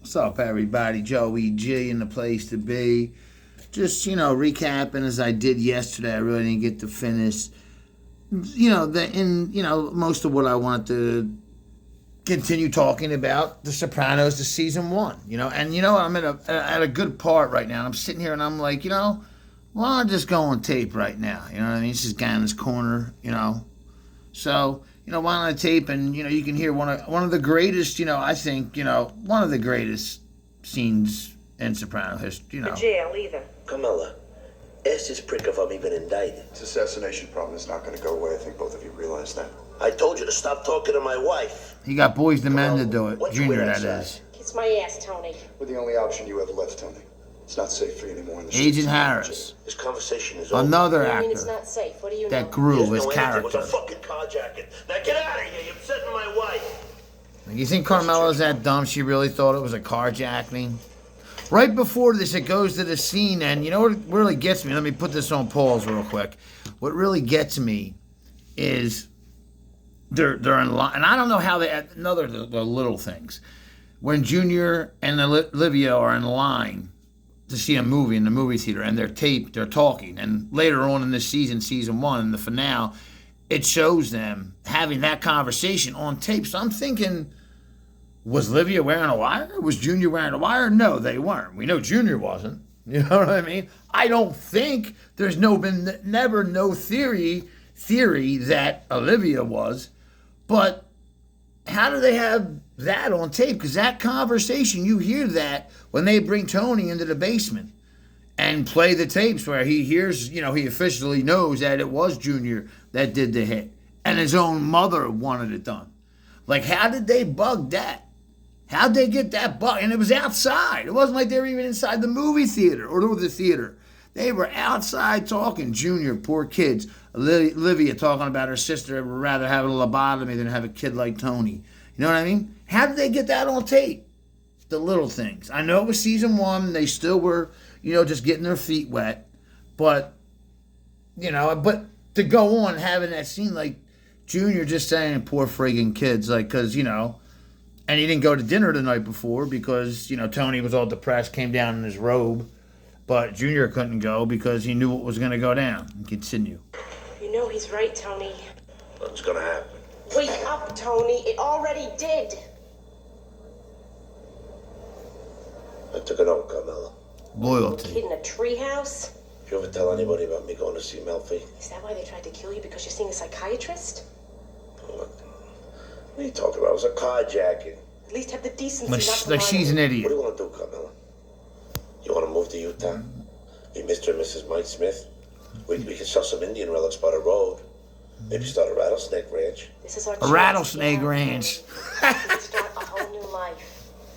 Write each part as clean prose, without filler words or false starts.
What's up, everybody? Joey G in the place to be. Just, recapping as I did yesterday. I really didn't get to finish, most of what I wanted to continue talking about, The Sopranos, the season 1, And, I'm at a good part right now. And I'm sitting here and I'm like, why don't I just go on tape right now? You know what I mean? This is Gana's corner, So, why don't I tape and, you can hear one of the greatest, I think, one of the greatest scenes in Soprano history, Jail either. Carmela, ask this prick if I'm even indicted. This assassination problem is not going to go away. I think both of you realize that. I told you to stop talking to my wife. He got Boys the Men to do it. Junior, that is. Kiss my ass, Tony. We're the only option you have left, Tony. It's not safe for you anymore in the streets. Agent Harris. This conversation is over. Another I actor mean, it's not safe. What do you that know? grew There's his no answer. It was character. a fucking carjacking. Now get out of here. You're upsetting my wife. You think Carmela's that dumb? She really thought it was a carjacking? Right before this, it goes to the scene, and you know what really gets me? Let me put this on pause real quick. What really gets me is they're in line, and I don't know how they. The little things. When Junior and Olivia are in line to see a movie in the movie theater, and they're talking, and later on in this season 1, in the finale, it shows them having that conversation on tape. So I'm thinking, was Olivia wearing a wire? Was Junior wearing a wire? No, they weren't. We know Junior wasn't. You know what I mean? I don't think there's never no theory that Olivia was, but how do they have that on tape? Because that conversation, you hear that when they bring Tony into the basement and play the tapes where he hears, he officially knows that it was Junior that did the hit. And his own mother wanted it done. Like, how did they bug that? How'd they get that bug? And it was outside. It wasn't like they were even inside the movie theater or the theater. They were outside talking. Junior, poor kids. Olivia talking about her sister would rather have a lobotomy than have a kid like Tony. You know what I mean? How did they get that on tape? The little things. I know it was season 1. They still were, just getting their feet wet. But, but to go on having that scene, like Junior just saying, poor friggin' kids, like, because, and he didn't go to dinner the night before because, Tony was all depressed, came down in his robe. But Junior couldn't go because he knew what was going to go down. Continue. You know he's right, Tony. What's gonna happen? Wake up, Tony. It already did. I took it on, Carmela. Loyalty. Kid in a treehouse? Did you ever tell anybody about me going to see Melfi? Is that why they tried to kill you? Because you're seeing a psychiatrist? What are you talking about? It was a carjacking. At least have the decency Like, not to like lie she's to an me. What idiot. do you want to do, Carmela? You want to move to Utah? Be Mr. and Mrs. Mike Smith? We can sell some Indian relics by the road. Maybe start a rattlesnake ranch. This is our A chance. rattlesnake Yeah. ranch. We can start a whole new life.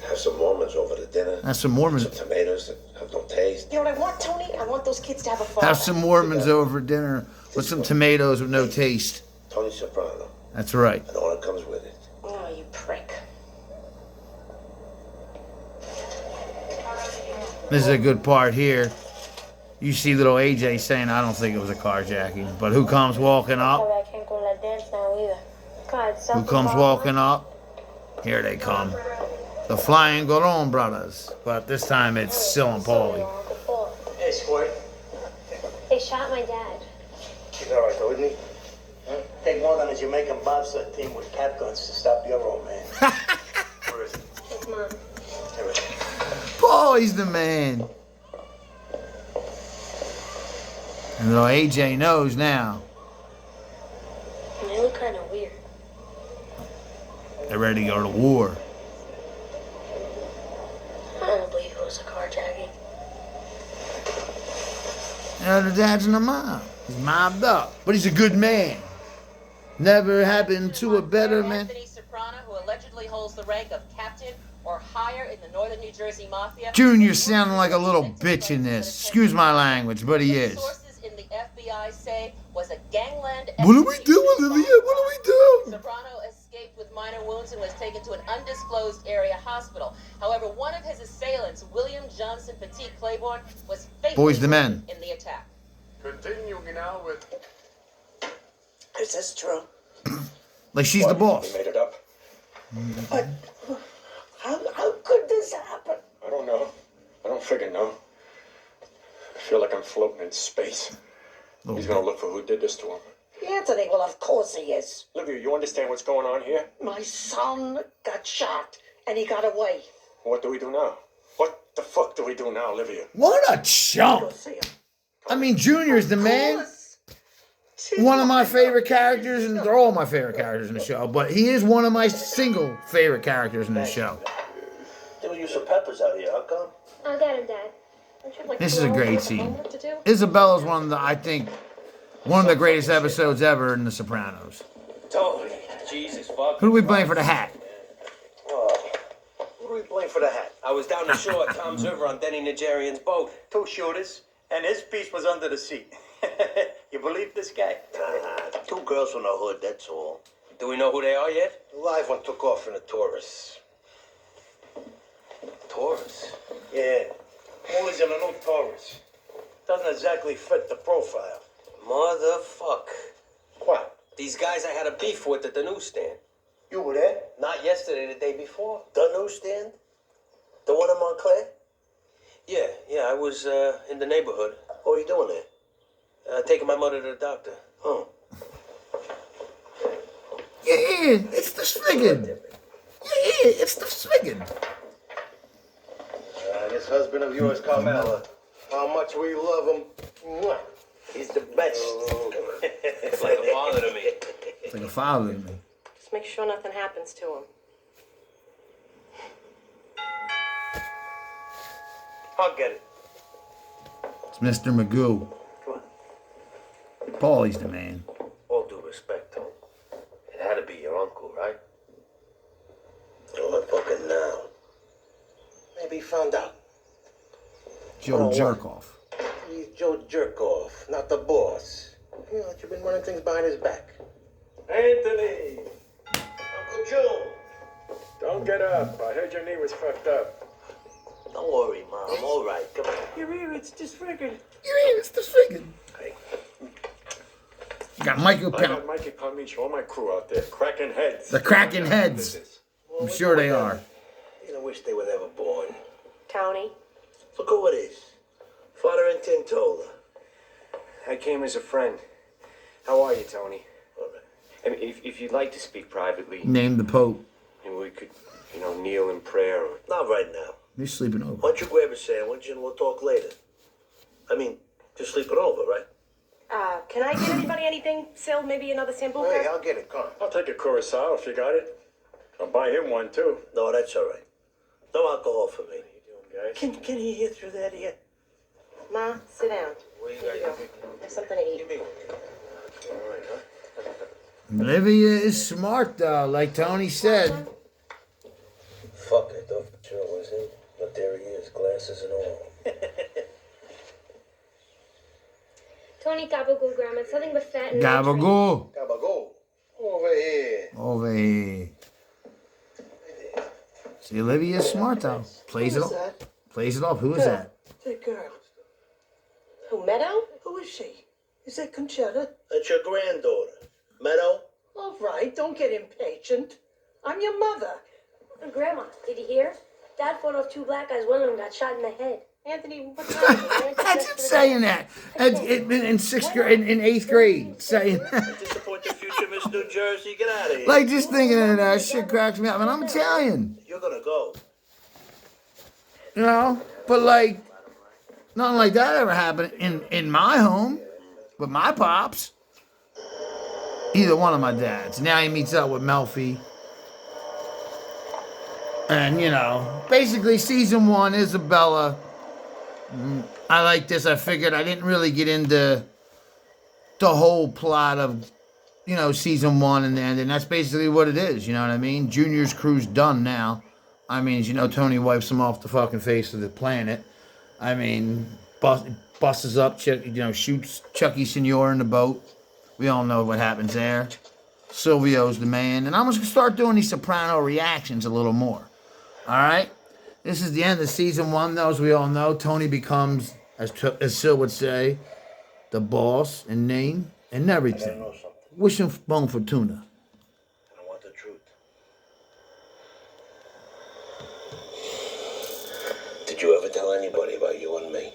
Have some Mormons over to dinner. Have some Mormons. Some tomatoes that have no taste. You know what I want, Tony? I want those kids to have a father. Have some Mormons over dinner with some tomatoes with no taste. Tony Soprano. That's right. And all that comes with it. Oh, you prick. This is a good part here. You see little AJ saying, I don't think it was a carjacking. But who comes walking up? I can't go to that dance now either. God, Who comes walking up? Here they come. The Flying Goron brothers. But this time it's Sil and Paulie. Hey, Squirt. They shot my dad. He's all right, though, isn't he? Huh? Take more than a Jamaican bobsled team with cap guns to stop your old man. Where is he? His mom. Here it is. Paulie's the man. And little AJ knows now. And they look kind of weird. They're ready to go to war. I don't believe it was a carjacking. The dad's in the mob. He's mobbed up. But he's a good man. Never happened to a better man. Anthony Soprano, who allegedly holds the rank of captain or higher in the Northern New Jersey Mafia. Junior sounding like a little bitch in this. Excuse my language, but he is. Sources in the FBI say was a gangland. What do we do, Olivia? What do we do? Soprano escaped with minor wounds and was taken to an undisclosed area hospital. However, one of his assailants, William Johnson Petit Claiborne, was fatally Boys the Men. wounded in the attack. Continuing now with... Is this true? Like she's the You boss. made it up? How could this happen? I don't know. I don't friggin' know. I feel like I'm floating in space. He's gonna look for who did this to him. Anthony, well, of course he is. Olivia, you understand what's going on here? My son got shot, and he got away. What do we do now? What the fuck do we do now, Olivia? What a Go chump! see him. I mean, Junior's the man. Of course. One of my favorite characters, and they're all my favorite characters in the show, but he is one of my single favorite characters in the show. There were you some peppers out here, how come? I'll get him, Dad. Don't you have, like, This 2 is a hours great of scene. homework to do? Isabella's one of the, I think, one of the greatest episodes ever in The Sopranos. Totally. Jesus, fuck. Who do we blame for the hat? Oh, who do we blame for the hat? I was down the shore at Tom's River on Denny Nigerian's boat. 2 shooters, and his piece was under the seat. You believe this guy? 2 girls from the hood, that's all. Do we know who they are yet? The live one took off in a Taurus. Taurus. Yeah, Molly's in a new Taurus. Doesn't exactly fit the profile. Motherfuck. What? These guys I had a beef with at the newsstand. You were there? Not yesterday, the day before. The newsstand? The one in Montclair? Yeah, I was in the neighborhood. What are you doing there? Taking my mother to the doctor. Oh. Yeah, it's the Swiggin. Yeah, it's the Swiggin. This husband of yours, Carmela, how much we love him. Mwah. He's the best. It's like a father to me. It's like a father to me. Just make sure nothing happens to him. I'll get it. It's Mr. Magoo. Come on. Paulie's the man. All due respect, Tom. It had to be your uncle, right? Oh, fucking now. Maybe he found out. Joe Jerkoff. He's Joe Jerkoff, not the boss. You know, you've been running things behind his back. Anthony! Uncle Joe! Don't get up. I heard your knee was fucked up. Don't worry, Mom. I'm all right. Come on. Your ear, it's disfigured. Yeah, it's the Swiggin. Hey. You got Michael I got Pound. Mikey Palmicho, all my crew out there, cracking heads. The cracking heads. I'm sure they are. You know, wish they were never born. Tony? Look who it is. Father and Tintola. I came as a friend. How are you, Tony? All right. I mean, if you'd like to speak privately, Name the Pope. and we could, kneel in prayer or... Not right now. He's sleeping over. Why don't you grab a sandwich and we'll talk later? I mean, just sleep it over, right? Can I get anybody anything? Sil, maybe another sambuca? Hey, I'll get it. Come on. I'll take a Curacao if you got it. I'll buy him one, too. No, that's all right. No alcohol for me. Guys. Can he hear through that ear? Ma, sit down. What do you Here you guys go. There's something to eat. All right, huh? Olivia is smart, though, like Tony said. Fuck, I thought for sure it was him. But there he is, glasses and all. Tony Gabagool, Grandma. It's nothing but fat and Gabagoo. Gabago. Over here. Over here. See, Olivia is smart, though. Plays it Who is off. that? Plays it off. Who is that? That girl. Who, Meadow? Who is she? Is that Conchetta? That's your granddaughter. Meadow? All right, don't get impatient. I'm your mother. Grandma, did you hear? Dad fought off 2 black guys. One of them got shot in the head. Anthony, what's wrong? That's him saying that. In 6th grade, in 8th grade, saying that. Disappoint the future, Miss New Jersey. Get out of here. Like, just thinking of that shit cracks me up. And I'm Italian, You're gonna go. you know? But, like, nothing like that ever happened in my home with my pops. Either one of my dads. Now he meets up with Melfi. And, basically season 1, Isabella. I like this. I figured I didn't really get into the whole plot of, season 1 and then. And that's basically what it is. You know what I mean? Junior's crew's done now. I mean, as you know, Tony wipes him off the fucking face of the planet. I mean, busts up, shoots Chucky Senior in the boat. We all know what happens there. Silvio's the man. And I'm just going to start doing these Soprano reactions a little more. All right? This is the end of season 1, though, as we all know. Tony becomes, as Sil would say, the boss in name and everything. Wish him bon fortuna. I want the truth. Did you ever tell anybody about you and me?